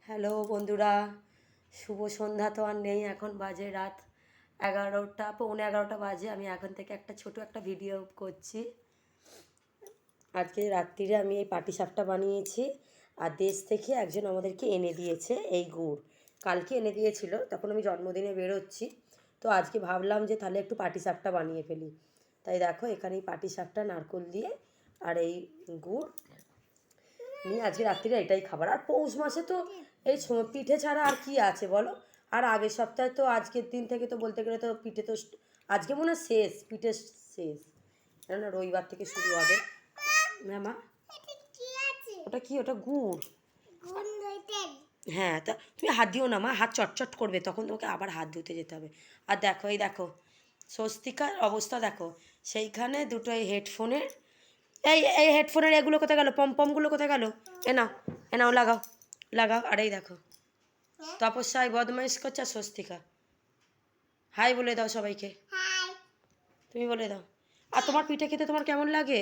Hello বন্ধুরা, শুভ সন্ধ্যা তো আর নেই, এখন বাজে রাত 11টা, পৌনে 11টা বাজে। আমি এখন থেকে একটা ছোট একটা ভিডিও করছি। আজকে রাত্রিরে আমি এই পাটিসাপটা বানিয়েছি, আর দেশ থেকে একজন আমাদেরকে এনে দিয়েছে এই গুড়। কালকে এনে দিয়েছিল, তখন আমি জন্মদিনে বেরোচ্ছি, তো আজকে ভাবলাম যে তাহলে একটু পাটিসাপটা বানিয়ে ফেলি। তাই দেখো এখানে এই পাটিসাপটা নারকেল দিয়ে আর এই গুড় নিয়ে আজকে রাত্রিরে এটাই খাবার। আর পৌষ মাসে তো এই পিঠে ছাড়া আর কি আছে বলো। আর আগের সপ্তাহে তো আজকের দিন থেকে তো বলতে গেলে তো পিঠে তো আজকে মনে হয় শেষ, পিঠে শেষ, কেননা রবিবার থেকে শুরু হবে। হ্যাঁ মা, ওটা কি? ওটা গুড়। হ্যাঁ, তা তুমি হাত দিও না মা, হাত চটচট করবে, তখন তোমাকে আবার হাত ধুতে যেতে হবে। আর দেখো এই দেখো স্বস্তিকার অবস্থা দেখো, সেইখানে দুটো এই হেডফোনের, এই এই হেডফোনের এগুলো কোথায় গেল? পমপমগুলো কোথায় গেল? এ নাও লাগাও, লাগাও। আর এই দেখো তপস্যায় বদমাইশ করছে আর স্বস্তিকা হাই বলে দাও সবাইকে, তুমি বলে দাও। আর তোমার পিঠে খেতে তোমার কেমন লাগে?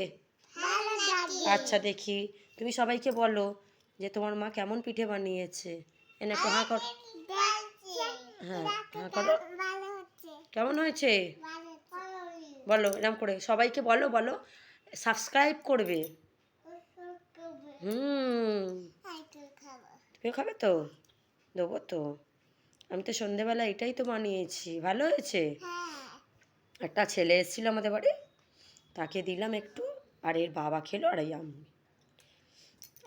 আচ্ছা দেখি, তুমি সবাইকে বলো যে তোমার মা কেমন পিঠে বানিয়েছে। এনে একটু হাঁ কর, হ্যাঁ হাঁ করো। কেমন হয়েছে বলো, এরকম করে সবাইকে বলো, বলো সাবস্ক্রাইব করবে। হুম, তুমিও খাবে তো? দেবো তো। আমি তো সন্ধেবেলা এটাই তো বানিয়েছি, ভালো হয়েছে। একটা ছেলে এসেছিলো আমাদের বাড়ি, তাকে দিলাম একটু, আর এর বাবা খেলো, আর এই আমি।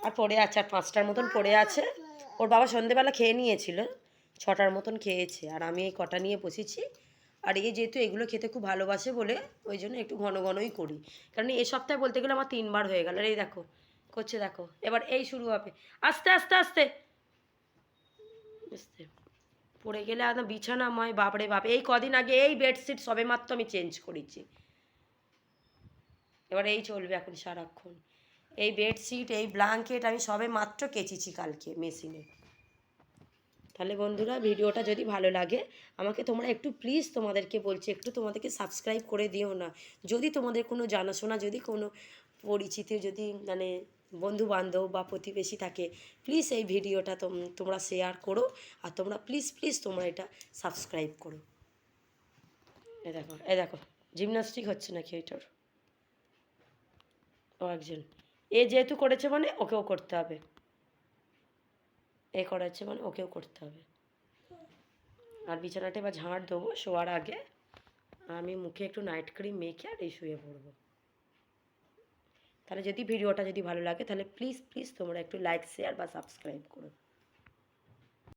আর পড়ে আছে, আর 5টার মতন পড়ে আছে। ওর বাবা সন্ধেবেলা খেয়ে নিয়েছিল, 6টার মতন খেয়েছে, আর আমি এই কটা নিয়ে বসেছি। আর এই যেহেতু এগুলো খেতে খুব ভালোবাসে বলে ওই জন্য একটু ঘন ঘনই করি, কারণ এই সপ্তাহে বলতে গেলে আমার 3বার হয়ে গেল। আর এই দেখো করছে, দেখো এবার এই শুরু হবে, আস্তে আস্তে আস্তে আস্তে। পড়ে গেলে একদম বিছানাময়, বাপরে বাপ। এই কদিন আগে এই বেডশিট সবে মাত্র আমি চেঞ্জ করেছি, এবার এই চলবে এখন সারাক্ষণ। এই বেডশিট, এই ব্ল্যাঙ্কেট আমি সবে মাত্র কেচেছি কালকে মেশিনে। তাহলে বন্ধুরা, ভিডিওটা যদি ভালো লাগে আমাকে তোমরা একটু প্লিজ, তোমাদেরকে বলছি, একটু তোমাদেরকে সাবস্ক্রাইব করে দিও না। যদি তোমাদের কোনো জানাশোনা, যদি কোনো পরিচিতি, যদি মানে বন্ধু বান্ধব বা প্রতিবেশী থাকে, প্লিজ এই ভিডিওটা তোমরা শেয়ার করো। আর তোমরা প্লিজ প্লিজ তোমরা এটা সাবস্ক্রাইব করো। এ দেখো, এ দেখো জিমনাস্টিক হচ্ছে নাকি এটার? ও একজন, এ যেহেতু করেছে মানে ওকেও করতে হবে, এ করেছে মানে ওকেও করতে হবে। আর বিছানাটা এবার ঝাঁট দেবো শোয়ার আগে। আমি মুখে একটু নাইট ক্রিম মেখে আর এই শুয়ে পড়বো। তাহলে যদি ভিডিওটা যদি ভালো লাগে তাহলে প্লিজ প্লিজ তোমরা একটু লাইক, শেয়ার বা সাবস্ক্রাইব করো।